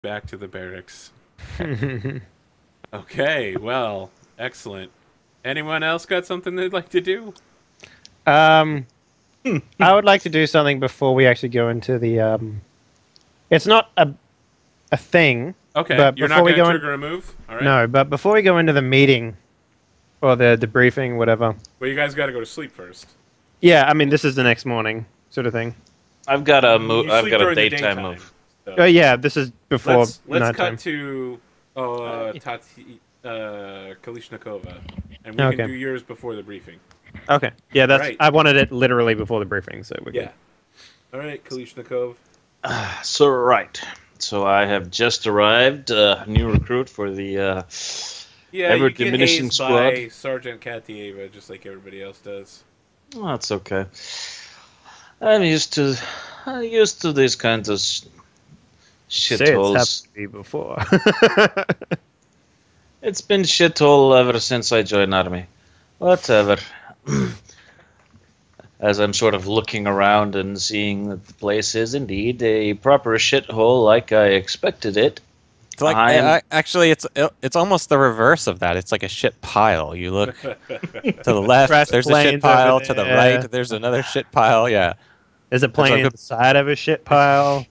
Back to the barracks. Okay, well, excellent. Anyone else got something they'd like to do? Um, I would like to do something before we actually go into the. It's not a thing, Okay, but you're not before we going to go in, trigger a move? All right. no, but before we go into the meeting or the debriefing, whatever. Well, you guys got to go to sleep first. Yeah, I mean, this is the next morning, sort of thing. I've got a move. You I've sleep got a during the daytime daytime. move. Oh So yeah, this is before let's nighttime. cut to Tati Kalishnikova, and we can Okay. do yours before the briefing. Okay. Yeah, that's. Right. I wanted it literally before the briefing, so we're Yeah. good. All right, Kalishnikov. So right. So I have just arrived, new recruit for the Yeah, ever you get diminishing hazed squad. by Sergeant Katieva, just like everybody else does. Oh, that's okay. I'm used to these kinds of Say it's shitholes. happened to me before. It's been shithole ever since I joined army. Whatever. As I'm sort of looking around and seeing that the place is indeed a proper shithole like I expected it. It's like actually, it's almost the reverse of that. It's like a shit pile. You look to the left, Crash there's a planes shit over pile. To the there. right, there's another shit pile. Yeah, There's a plane like a- inside of a shit pile.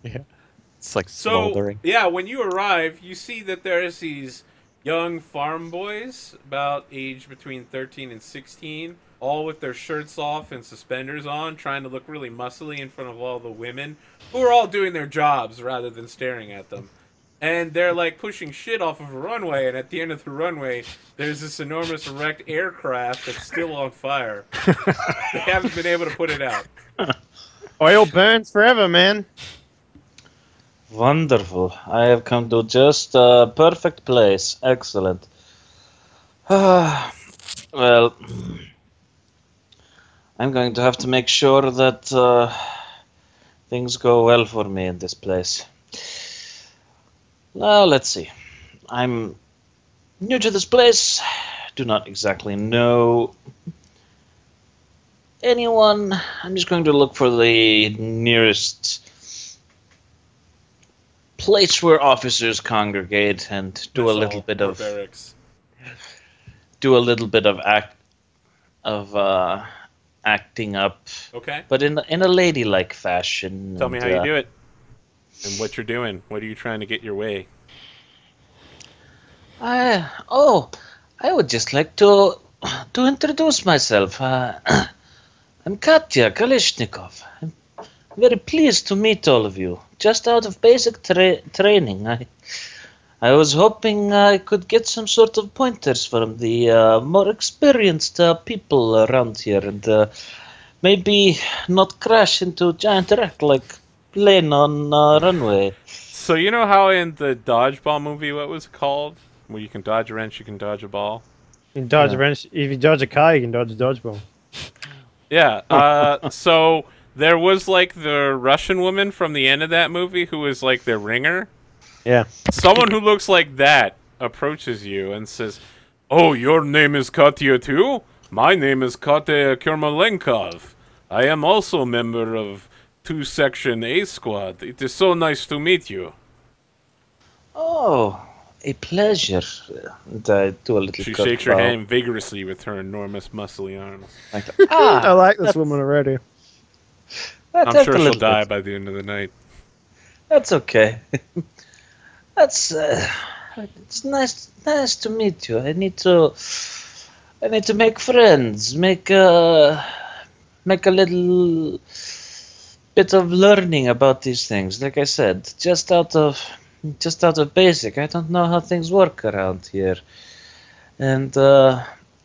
it's like So, smoldering. yeah, when you arrive, you see that there's these young farm boys, about age between 13 and 16, all with their shirts off and suspenders on, trying to look really muscly in front of all the women, who are all doing their jobs rather than staring at them. And they're like pushing shit off of a runway, and at the end of the runway, there's this enormous wrecked aircraft that's still on fire. They haven't been able to put it out. Oil burns forever, man. Wonderful. I have come to just a perfect place. Excellent. Well, I'm going to have to make sure that things go well for me in this place. Now, let's see. I'm new to this place. Do not exactly know anyone. I'm just going to look for the nearest place where officers congregate and do a That's little all. bit Or of barracks. acting up, Okay. but in a ladylike fashion. Tell me and, how you do it. And what you're doing. What are you trying to get your way? I would just like to introduce myself. I'm Katya Kalishnikov. I'm very pleased to meet all of you. Just out of basic training, I was hoping I could get some sort of pointers from the more experienced people around here, and maybe not crash into a giant wreck like plane on runway. So you know how in the dodgeball movie, what was it called? Where you can dodge a wrench, you can dodge a ball. You can dodge Yeah. a wrench. If you dodge a car, you can dodge a dodgeball. Yeah. So there was like the Russian woman from the end of that movie who was like their ringer. Yeah. Someone who looks like that approaches you and says, "Oh, your name is Katya too? My name is Katya Kurmalenkov. I am also a member of 2 Section A Squad. It is so nice to meet you." Oh, a pleasure. And I do a little She cut shakes her bow. hand vigorously with her enormous muscly arms. Like, I like this woman already. I'm that's sure a she'll little die bit. by the end of the night. That's okay. That's it's nice to meet you. I need to make friends, make a little bit of learning about these things. Like I said, just out of basic. I don't know how things work around here, and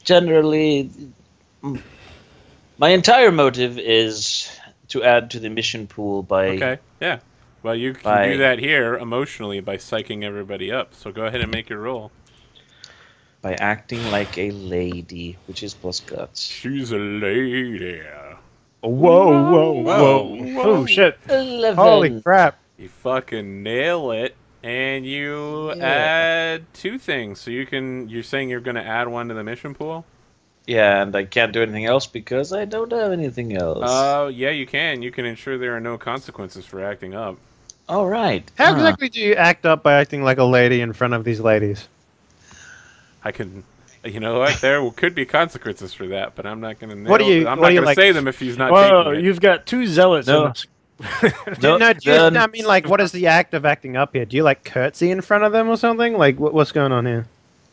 generally, my entire motive is to add to the mission pool by Okay, yeah. Well, you can do that here emotionally by psyching everybody up. So go ahead and make your roll. acting like a lady, which is plus guts. She's a lady. Whoa. Oh, shit. 11. Holy crap. You fucking nail it, and you Yeah. add 2 things. So you're saying you're gonna add 1 to the mission pool? Yeah, and I can't do anything else because I don't have anything else. Yeah, you can. You can ensure there are no consequences for acting up. All right. How exactly do you act up by acting like a lady in front of these ladies? I can, you know what? There could be consequences for that, but I'm not going to. What do you- I'm what not do you going to like- say them if he's not Well, taking it. you've got two zealots in No. this. I mean, what is the act of acting up here? Do you like curtsy in front of them or something? Like, what's going on here?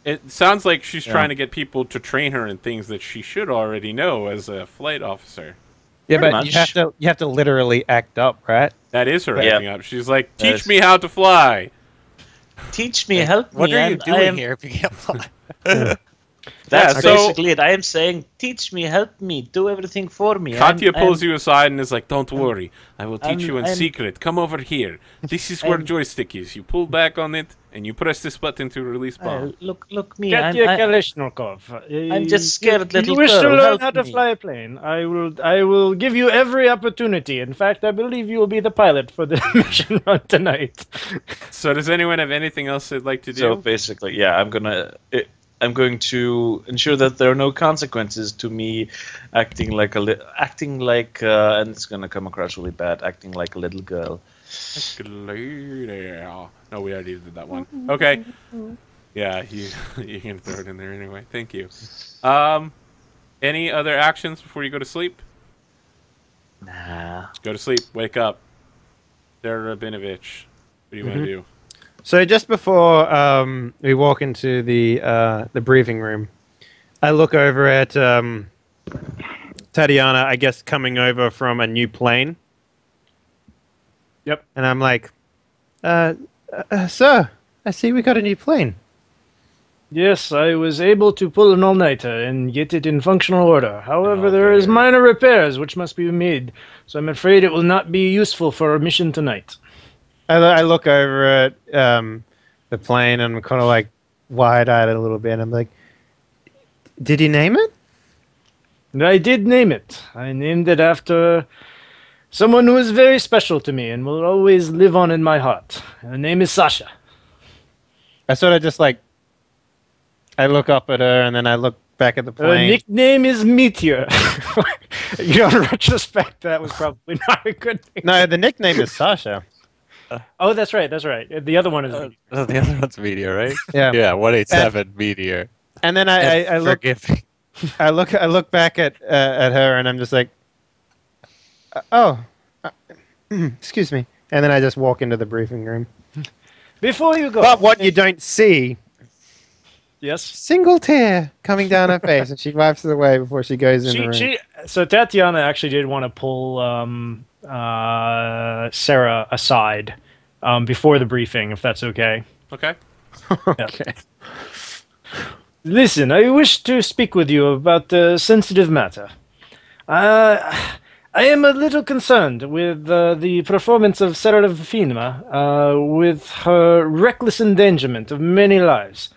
It sounds like she's trying to get people to train her in things that she should already know as a flight officer. Yeah, Pretty but much. you have to literally act up, right? That is her Yeah. acting up. She's like, That "Teach is- me how to fly." Teach me, help What me. are you I doing am- here if you can't fly? That's Yeah, so- basically it. I am saying, teach me, help me, do everything for me. Katya pulls you aside and is like, "Don't worry, I will teach I'm- you in I'm- secret. Come over here. This is where I'm- joystick is. You pull back on it, and you press this button to release bomb." Look me. Katya I'm Kalashnikov. I'm just scared, little You wish to girl, learn help how to me. fly a plane. I will give you every opportunity. In fact, I believe you will be the pilot for the mission run tonight. So, does anyone have anything else they'd like to do? So basically, yeah, I'm going to ensure that there are no consequences to me acting like and it's gonna come across really bad, acting like a little girl. No, we already did that one. Okay. Yeah, you can throw it in there anyway. Thank you. Any other actions before you go to sleep? Nah. Go to sleep. Wake up. Sarah Rabinovich. What do you want to do? So just before we walk into the briefing room, I look over at Tatiana, I guess coming over from a new plane. Yep. And I'm like, sir, I see we got a new plane. Yes, I was able to pull an all-nighter and get it in functional order. However, Oh, there is there. minor repairs which must be made, so I'm afraid it will not be useful for our mission tonight. I look over at the plane and I'm kind of like wide-eyed a little bit. I'm like, did you name it? I did name it. I named it after someone who is very special to me and will always live on in my heart. Her name is Sasha. I sort of just like, I look up at her and then I look back at the Her plane. nickname is Meteor. You know, in retrospect, that was probably not a good thing. No, the nickname is Sasha. Oh, that's right. That's right. The other one is Meteor. The other one's Meteor, right? Yeah. Yeah, 187 Meteor. And then I look Forgiving. I look back at her and I'm just like, excuse me. And then I just walk into the briefing room. Before you go, But what you don't see, yes. single tear coming down her face, and she wipes it away before she goes in the room. So Tatiana actually did want to pull Sarah aside before the briefing, if that's okay. Okay. Okay. Listen, I wish to speak with you about a sensitive matter. I am a little concerned with the performance of Serafima with her reckless endangerment of many lives.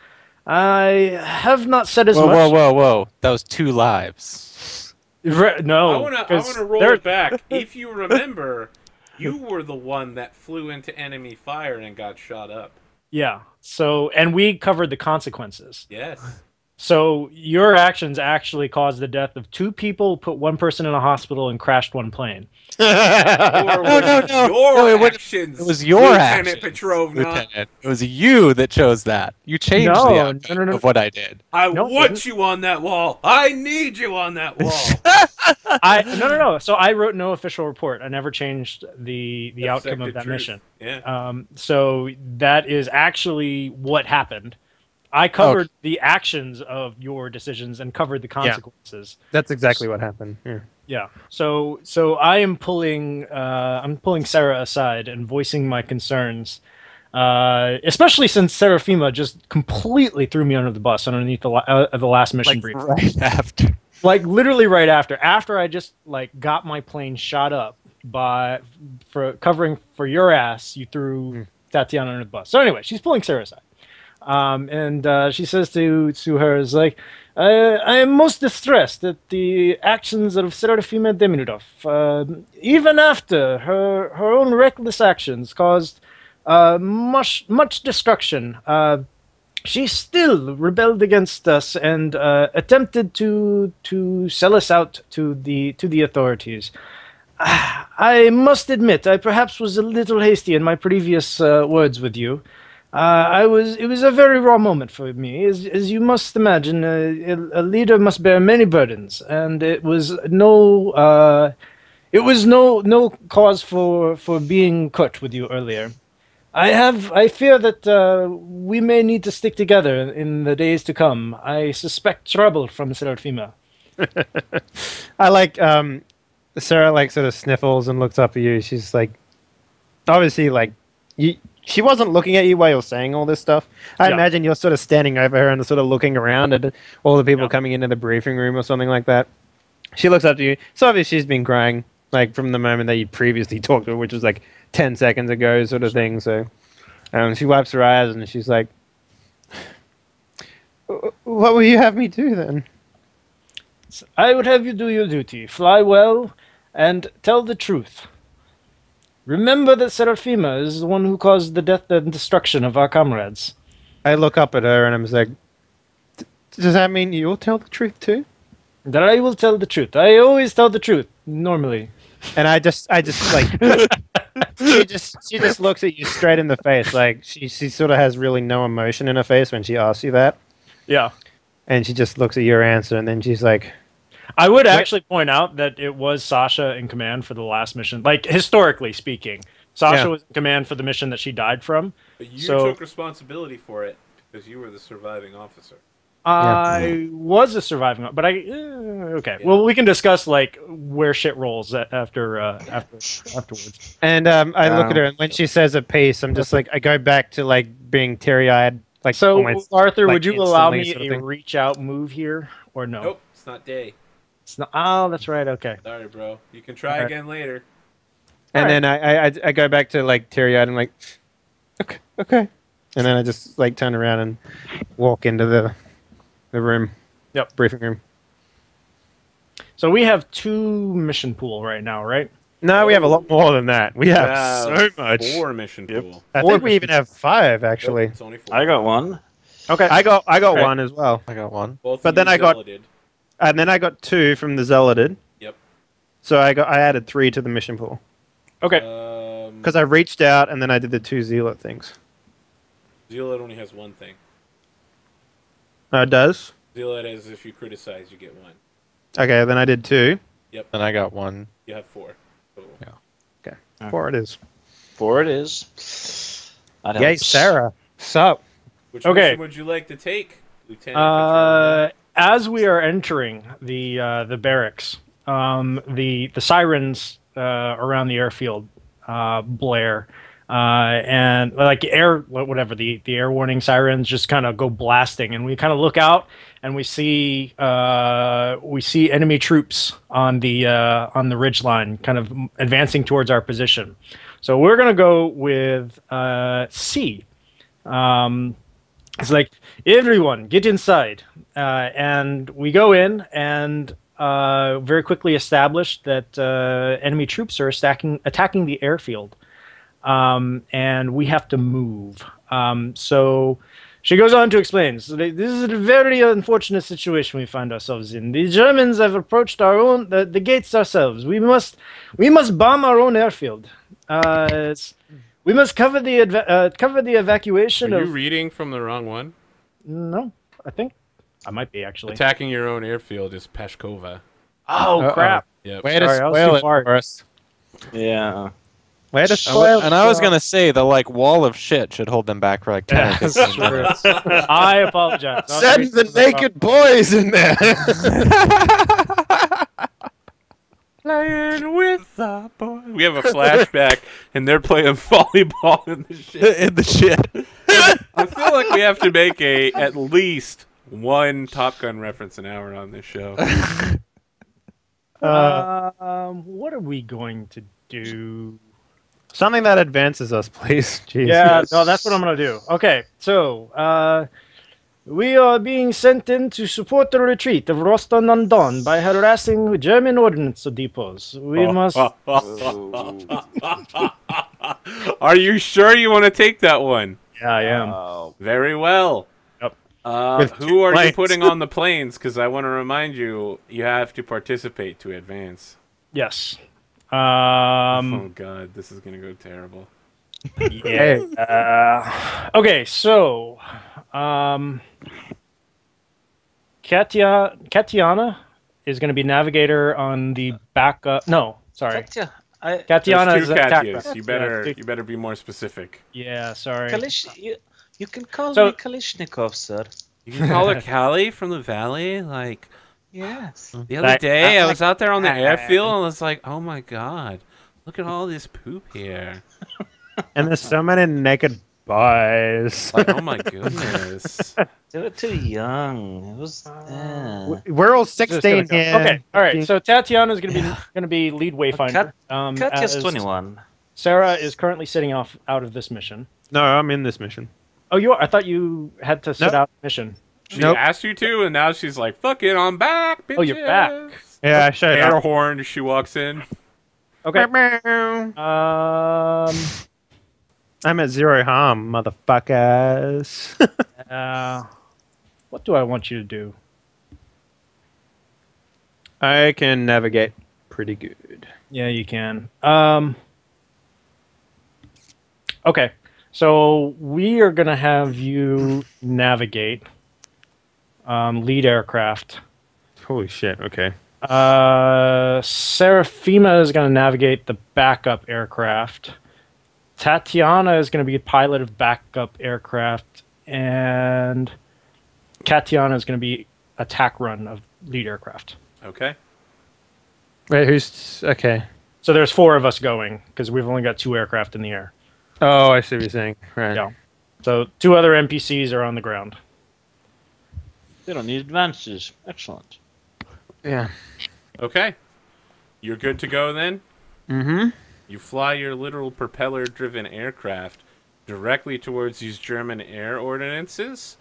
I have not said as Whoa, much. whoa. That was 2 lives. No, I want to 'cause roll there- it back. If you remember, you were the one that flew into enemy fire and got shot up. Yeah. So, and we covered the consequences. Yes. So your actions actually caused the death of 2 people, put 1 person in a hospital, and crashed 1 plane. Or was it no. your No, actions, It was your Lieutenant actions, Petrovna. Lieutenant. It was you that chose that. You changed No, the no, outcome no. of what I did. I No, it want didn't. you on that wall. I need you on that wall. No. So I wrote no official report. I never changed the outcome of Affected that truth. mission. Yeah. So that is actually what happened. I covered the actions of your decisions and covered the consequences. That's exactly what happened. Yeah. Yeah. So I am pulling Sarah aside and voicing my concerns, especially since Serafima just completely threw me under the bus underneath the last mission brief. Right after. Like literally right after I just like got my plane shot up for covering for your ass, you threw Tatiana under the bus. So anyway, she's pulling Sarah aside. And she says to her, is like, I am most distressed at the actions of Serafima Demidov. Even after her own reckless actions caused much destruction, she still rebelled against us and attempted to sell us out to the authorities. I must admit, I perhaps was a little hasty in my previous words with you. It was a very raw moment for me. As you must imagine, a leader must bear many burdens, and it was no cause for being curt with you earlier. I fear that we may need to stick together in the days to come. I suspect trouble from Seraphima. I like Sarah like sort of sniffles and looks up at you. She's like, obviously like you. She wasn't looking at you while you're saying all this stuff. I Yeah. imagine you're sort of standing over her and sort of looking around at all the people Yeah. coming into the briefing room or something like that. She looks up to you. So obviously she's been crying like from the moment that you previously talked to her, which was like 10 seconds ago, sort of thing. So she wipes her eyes and she's like, "What will you have me do then?" I would have you do your duty, fly well, and tell the truth. Remember that Seraphima is the one who caused the death and destruction of our comrades. I look up at her and I'm just like, "Does that mean you'll tell the truth too?" That I will tell the truth. I always tell the truth, normally. And I just like she just looks at you straight in the face, like she sort of has really no emotion in her face when she asks you that, Yeah. and she just looks at your answer, and then she's like, I would actually point out that it was Sasha in command for the last mission. Like, historically speaking, Sasha Yeah. was in command for the mission that she died from. But you So- took responsibility for it because you were the surviving officer. I was a surviving, but okay. Yeah. Well, we can discuss like where shit rolls afterwards. and I look at her, and when she says a piece, I'm just like, I go back to like being teary-eyed, like So, almost, Arthur, like, would you allow instantly me sort of a thing. reach out move here or no? Nope, it's not day. It's not. Oh, that's right. Okay. Sorry, bro. You can try Okay. again later. And Alright. then I go back to like teary-eyed and like, okay, and then I just like turn around and walk into the room, briefing room. So we have 2 mission pool right now, right? No, we have a lot more than that. We have Wow, so much. 4 mission Yep. pool. I Four think we even have 5 actually. It's only 4. I got one. Okay. I got Okay. one as well, I got one. Both but of then you I got- Zella did. and then I got 2 from the Zealoted. Yep. So I added 3 to the mission pool Okay. because I reached out and then I did the 2 Zealot things. Zealot only has one thing. Oh, it does. Zealot is if you criticize, you get 1. Okay, then I did 2. Then I got one. You have 4. total. Okay, 4 it is. 4 it is. That Yay, helps. Sarah. So Which Okay. mission would you like to take, Lieutenant? As we are entering the barracks, the sirens around the airfield blare, and like the air warning sirens just kind of go blasting, and we kind of look out and we see enemy troops on the ridgeline, kind of advancing towards our position. So we're gonna go with C. It's like, everyone, get inside. And we go in and very quickly establish that enemy troops are attacking the airfield. And we have to move. So she goes on to explain, so this is a very unfortunate situation we find ourselves in. The Germans have approached the gates ourselves. We must bomb our own airfield. We must cover the evacuation Are you of... reading from the wrong one? No, I think I might be actually. Attacking your own airfield is Peshkova. Oh Uh-oh. crap! Yep. way to Sorry, I was spoil too it far. for us. Yeah. Way to spoil And I was gonna say the like wall of shit should hold them back for like 10 or Yeah, 15 that's true. minutes. I apologize. I was Send the very- naked boys in there. Playing with the boy. We have a flashback, and they're playing volleyball in the shit. In the shit. I feel like we have to make at least 1 Top Gun reference an hour on this show. What are we going to do? Something that advances us, please. Jeez. Yeah, no, that's what I'm gonna do. Okay, so we are being sent in to support the retreat of Roston on Don by harassing German ordnance depots. We must. Are you sure you want to take that one? Yeah, I am. Very well. Yep. Who are you planes. putting on the planes? Because I want to remind you, you have to participate to advance. Yes. Oh god, this is gonna go terrible. Yeah. Okay, so Katiana is going to be navigator on the backup. No, sorry. Katya, There's Katiana two is attack. Katyas. You better be more specific. Yeah, sorry. you can call So- me Kalishnikov, sir. You can call her Callie from the valley. Like Yes. the other day, I was out there on the airfield and I was like, "Oh my god, look at all this poop here!" And there's so many naked boys. Like, oh my goodness. They were too young. It was. We're all Just gonna 16 go. here. Okay, all right. So Tatiana is going to be lead wayfinder. Katya's as 21. Sarah is currently sitting out of this mission. No, I'm in this mission. Oh, you are? I thought you had to sit Nope. out mission. She Nope. asked you to, and now she's like, "Fuck it, I'm back, bitches." Oh, you're back. Yeah, I showed Air up. horn as she walks in. Okay. I'm at 0 harm, motherfuckers. What do I want you to do? I can navigate pretty good. Yeah, you can. Okay, so we are going to have you navigate lead aircraft. Holy shit, okay. Seraphima is going to navigate the backup aircraft. Tatiana is going to be pilot of backup aircraft. And Katiana is going to be attack run of lead aircraft. Okay. Wait, who's... Okay. So there's 4 of us going, because we've only got 2 aircraft in the air. Oh, I see what you're saying. Right. Yeah. So 2 other NPCs are on the ground. They don't need advantages. Excellent. Yeah. Okay. You're good to go then? Mm-hmm. You fly your literal propeller-driven aircraft directly towards these German air ordinances,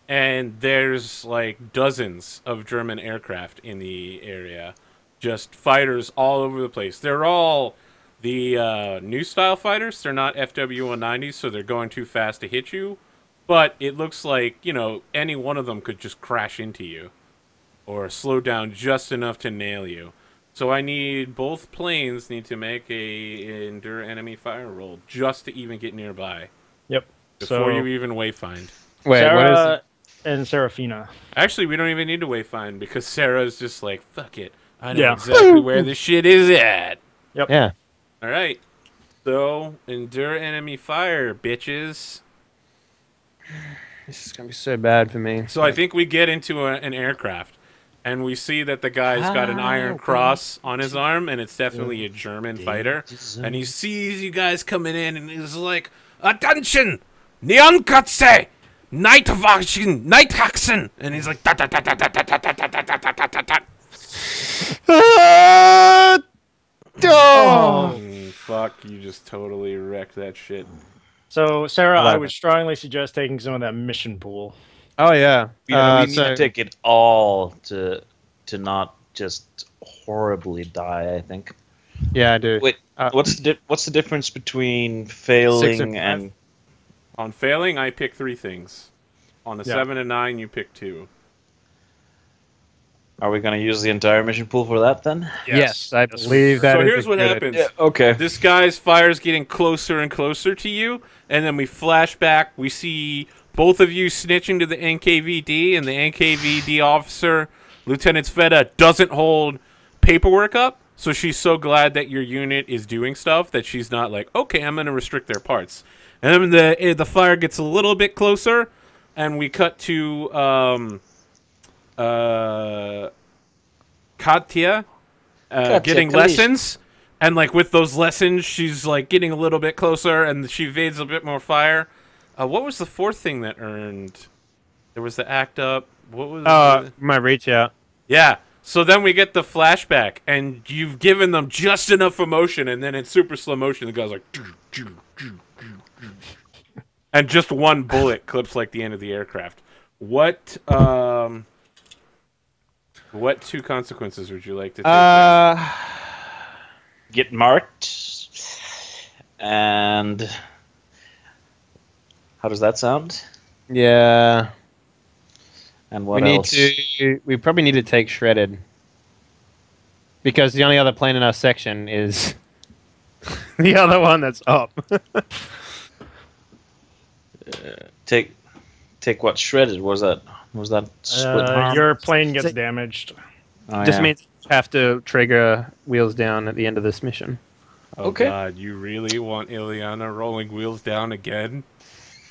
and there's like dozens of German aircraft in the area. Just fighters all over the place. They're all the new style fighters. They're not FW-190s, so they're going too fast to hit you. But it looks like, you know, any one of them could just crash into you or slow down just enough to nail you. So I need both planes need to make a endure enemy fire roll just to even get nearby. Yep. Before you even wayfind. Wait, Sarah what is it? and Seraphina. Actually, we don't even need to wayfind because Sarah's just like, fuck it. I know Yeah. exactly where the shit is at. Yeah. Alright. So, endure enemy fire, bitches. This is going to be so bad for me. So I think we get into an aircraft, and we see that the guy's got an iron cross on his arm, and it's definitely a German fighter. And he sees you guys coming in, and he's like, "Attention! Neonkatze! Nighthaxen!" And he's like, Oh! fuck, you just totally wrecked that shit. So, Sarah, I 11. would strongly suggest taking some of that mission pool. Oh, yeah. We need so- to take it all to not just horribly die, I think. Yeah, I do. Wait, Uh, what's the difference between 6 failing and 5? and... On failing, I pick 3 things. On a Yeah. 7 and 9, you pick 2. Are we going to use the entire mission pool for that then? Yes, I believe that So is here's a what good happens. idea. Okay. This guy's fire's getting closer and closer to you, and then we flash back. We see both of you snitching to the NKVD, and the NKVD officer, Lieutenant Sveta, doesn't hold paperwork up, so she's so glad that your unit is doing stuff that she's not like, okay, I'm going to restrict their parts. And then the fire gets a little bit closer, and we cut to Katya getting Kalish. lessons, and like with those lessons she's like getting a little bit closer, and she evades a bit more fire. What was the 4th thing that earned? There was the act up. What was My reach out. yeah, so then we get the flashback, and you've given them just enough emotion, and then in super slow motion the guy's like and just one bullet clips like the end of the aircraft. What 2 consequences would you like to take? Get marked. And... How does that sound? Yeah. And what we else? We probably need to take shredded. because the only other plane in our section is the other one that's up. Take what shredded was that? Was that split harm? Your plane gets damaged. Oh, Just yeah. means you have to trigger wheels down at the end of this mission. Oh Okay. God, you really want Ileana rolling wheels down again?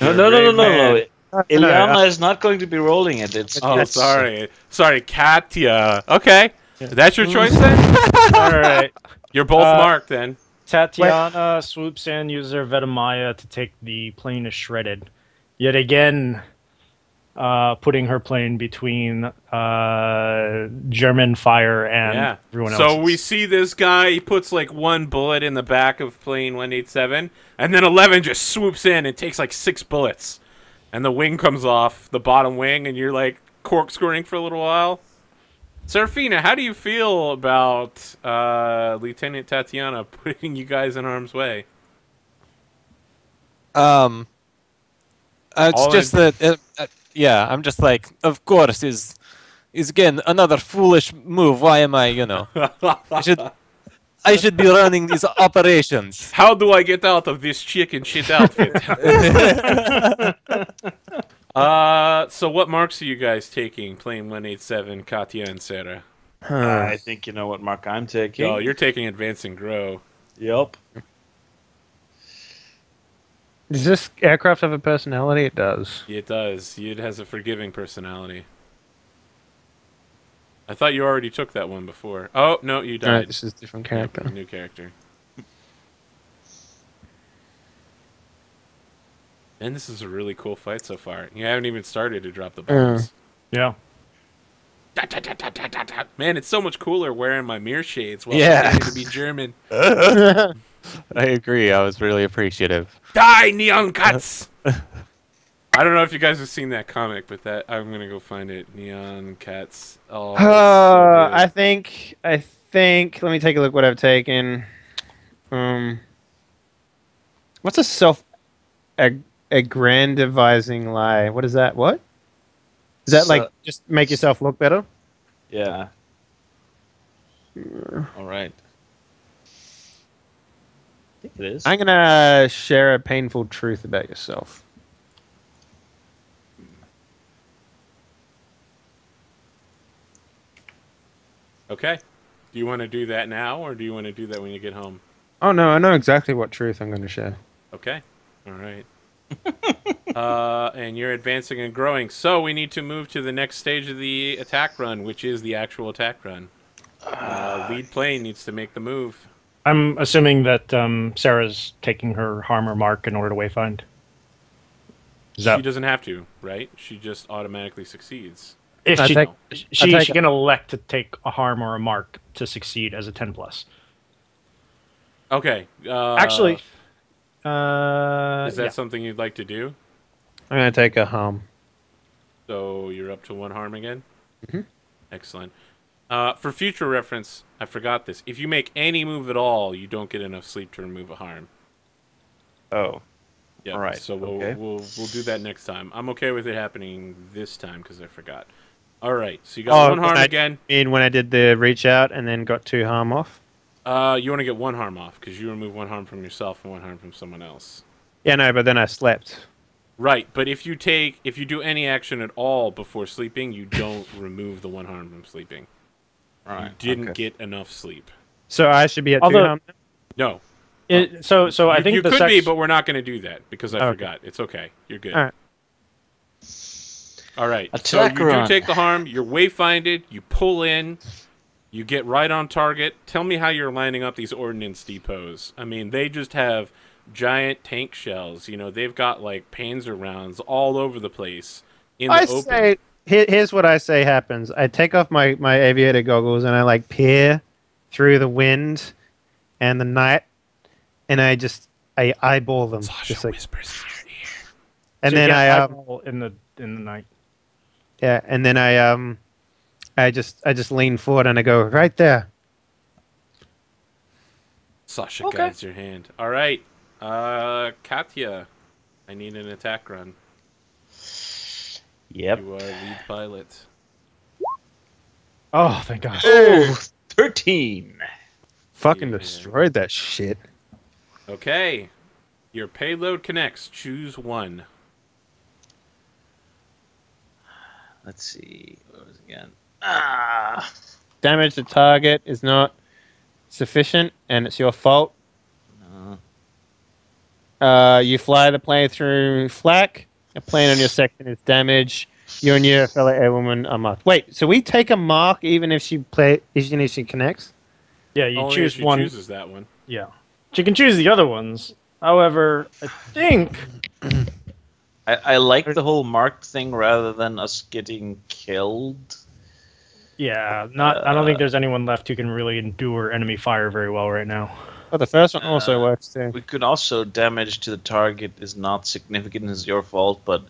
No, You're no, a no, no, brave no, man. no. Ileana is not going to be rolling it. It's Oh, sorry, Katya. Okay, that's your choice then. All right. You're both marked then. Tatiana swoops in, uses her Vetemaya to take the plane as shredded. Yet again, putting her plane between German fire and everyone else. So we see this guy. He puts like one bullet in the back of plane 187, and then 11 just swoops in and takes like 6 bullets, and the wing comes off, the bottom wing, and you're like corkscrewing for a little while. Serafina, how do you feel about Lieutenant Tatiana putting you guys in harm's way? It's just that, yeah, I'm just like, of course, is again another foolish move. Why am I, I should be running these operations. How do I get out of this chicken shit outfit? So what marks are you guys taking? Plane 187, Katya and Sarah. I think you know what mark I'm taking. Oh, you're taking advance and grow. Yep. Does this aircraft have a personality? It does. It does. It has a forgiving personality. I thought you already took that one before. Oh, no, you died. Alright, this is a different character. Yep, new character. And this is a really cool fight so far. You haven't even started to drop the bombs. Yeah. Man, it's so much cooler wearing my mirror shades while Yeah. pretending to be German. I agree. I was really appreciative. Die, neon cats! I don't know if you guys have seen that comic, but that I'm gonna go find it. Neon cats. Oh, it's so good. I think. Let me take a look what I've taken. What's a aggrandizing lie? What is that? What is that like? Just make yourself look better? Yeah. All right. I think it is. I'm gonna share a painful truth about yourself. Okay. Do you want to do that now, or do you want to do that when you get home? Oh no, I know exactly what truth I'm gonna share. Okay. All right. And you're advancing and growing. So we need to move to the next stage of the attack run, which is the actual attack run. Lead plane needs to make the move. I'm assuming that Sarah's taking her harm or mark in order to wayfind. Is that She doesn't have to, right? She just automatically succeeds. if I she take- she can elect to take a harm or a mark to succeed as a 10+. Okay. Actually, is that yeah. something you'd like to do? I'm gonna take a harm. So you're up to 1 harm again? Mm-hmm. Excellent. For future reference, I forgot this. If you make any move at all, you don't get enough sleep to remove a harm. Oh. Yeah. All right, So we'll, okay. we'll do that next time. I'm okay with it happening this time because I forgot. All right. So you got 1 harm again. When I did the reach out and then got 2 harm off. You want to get 1 harm off because you remove 1 harm from yourself and 1 harm from someone else. Yeah, no, but then I slept. Right, but if you do any action at all before sleeping, you don't remove the 1 harm from sleeping. All right. You didn't okay. get enough sleep. So I should be at 2 Although- harm. No. So I think you the could be, sex- but we're not going to do that because I Okay. forgot. It's okay. You're good. All right. All right. So Attack you run. do take the harm. You're wayfinded. You pull in. You get right on target. Tell me how you're lining up these ordnance depots. I mean, they just have giant tank shells. You know, they've got like Panzer rounds all over the place in the I open. say, here's what I say happens. I take off my aviator goggles and I like peer through the wind and the night, and I eyeball them. Sasha Just like, whispers in your ear. and so you then get I eyeball in the night. yeah, and then I just lean forward and I go right there. Sasha Okay. guides your hand. All right. Katya, I need an attack run. Yep. You are lead pilot. Oh, thank God. Oh, 13. Fucking Yeah. destroyed that shit. Okay. Your payload connects. Choose one. Let's see. What was it again? Ah. Damage to target is not sufficient, and it's your fault. You fly the plane through flak. A plane on your section is damaged. You and your fellow airwoman are marked. Wait, so we take a mark even if she connects? Yeah, you Only choose if she one. chooses that one. Yeah. She can choose the other ones. However, I think I like the whole marked thing rather than us getting killed. yeah, I don't think there's anyone left who can really endure enemy fire very well right now. Well, the first one also works too. We could also damage to the target is not significant, is your fault, but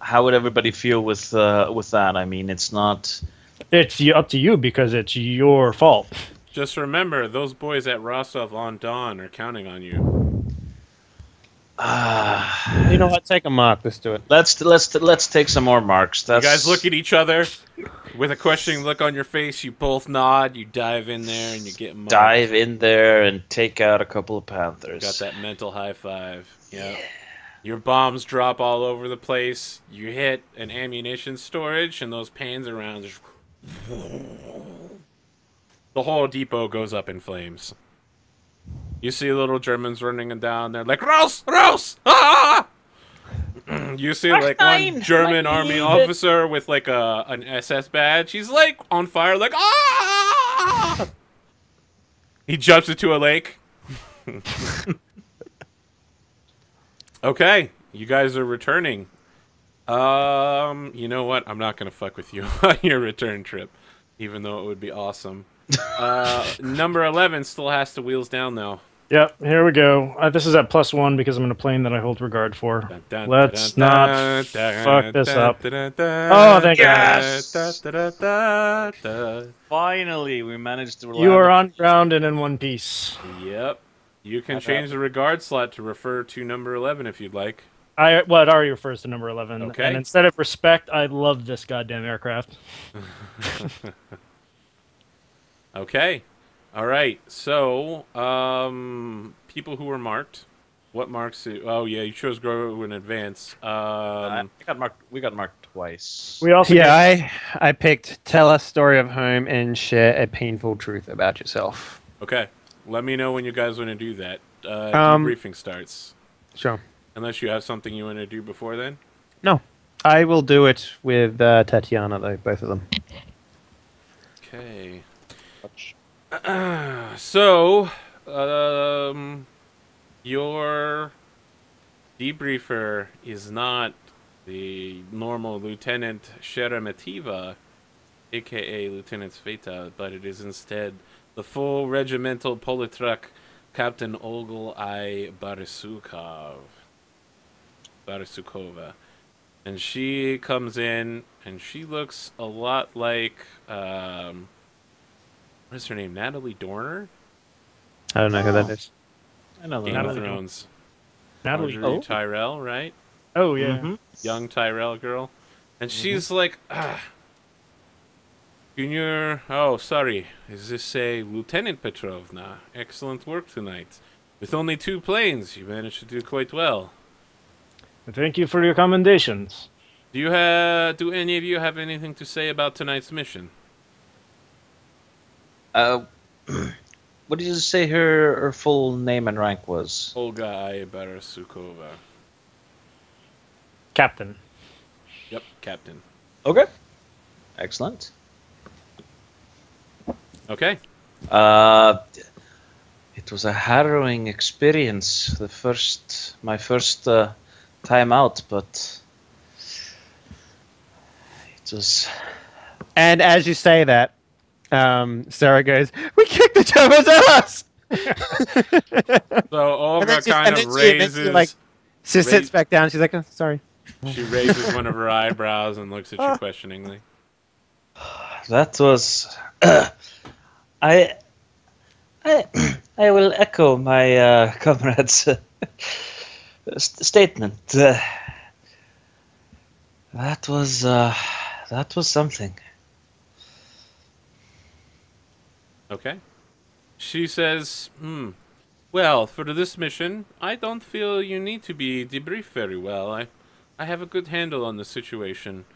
how would everybody feel with that? I mean, it's not. It's up to you because it's your fault. Just remember, those boys at Rostov-on-Don are counting on you. You know what? Take a mark. Let's do it. Let's take some more marks. You guys look at each other with a questioning look on your face. You both nod. You dive in there and you get marked. Dive in there and take out a couple of panthers. Got that mental high five. Yep. Yeah. Your bombs drop all over the place. You hit an ammunition storage, and those pans around just... The whole depot goes up in flames. You see little Germans running down there like, Raus! Raus! Ah! You see like one German army officer with like an SS badge. He's like on fire like, ah! He jumps into a lake. Okay, you guys are returning. You know what? I'm not gonna fuck with you on your return trip, even though it would be awesome. Number 11 still has to wheels down though. Yep, here we go. This is at +1 because I'm in a plane that I hold regard for. Let's not fuck this up. Oh, thank God. Finally, we managed to. You are on ground and in one piece. Yep. You can change the regard slot to refer to number 11 if you'd like. It already refers to number 11. Okay. And instead of respect, I love this goddamn aircraft. Okay. All right. So, people who were marked. What marks? Oh yeah, you chose grow in advance. We got marked twice. We also I picked tell a story of home and share a painful truth about yourself. Okay. Let me know when you guys want to do that. Debriefing starts. Sure. Unless you have something you want to do before then. No, I will do it with Tatiana though, both of them. Okay. So, your debriefer is not the normal Lieutenant Sheremetiva, aka Lieutenant Sveta, but it is instead the full regimental Politruk Captain Olgel I Barisukova. And she comes in, and she looks a lot like, what is her name? Natalie Dorner? I don't know who that is. I know Game that. of Thrones. Natalie. Marjorie Tyrell, right? Oh, yeah. Mm-hmm. Young Tyrell girl. And she's like, Junior, oh, sorry. Is this a Lieutenant Petrovna? Excellent work tonight. With only 2 planes, you managed to do quite well. Thank you for your commendations. Do any of you have anything to say about tonight's mission? What did you say her full name and rank was? Olga Ibarasukova. Captain. Yep, Captain. Okay. Excellent. Okay. It was a harrowing experience. My first time out, but it was. And as you say that, Sarah goes, "We kicked the Germans' ass." So Olga And kind then of she raises... sits back down. She's like, "Oh, sorry." She raises one of her eyebrows and looks at you questioningly. That was. I will echo my comrade's statement. That was something. Okay. She says, well, for this mission, I don't feel you need to be debriefed very well. I have a good handle on the situation.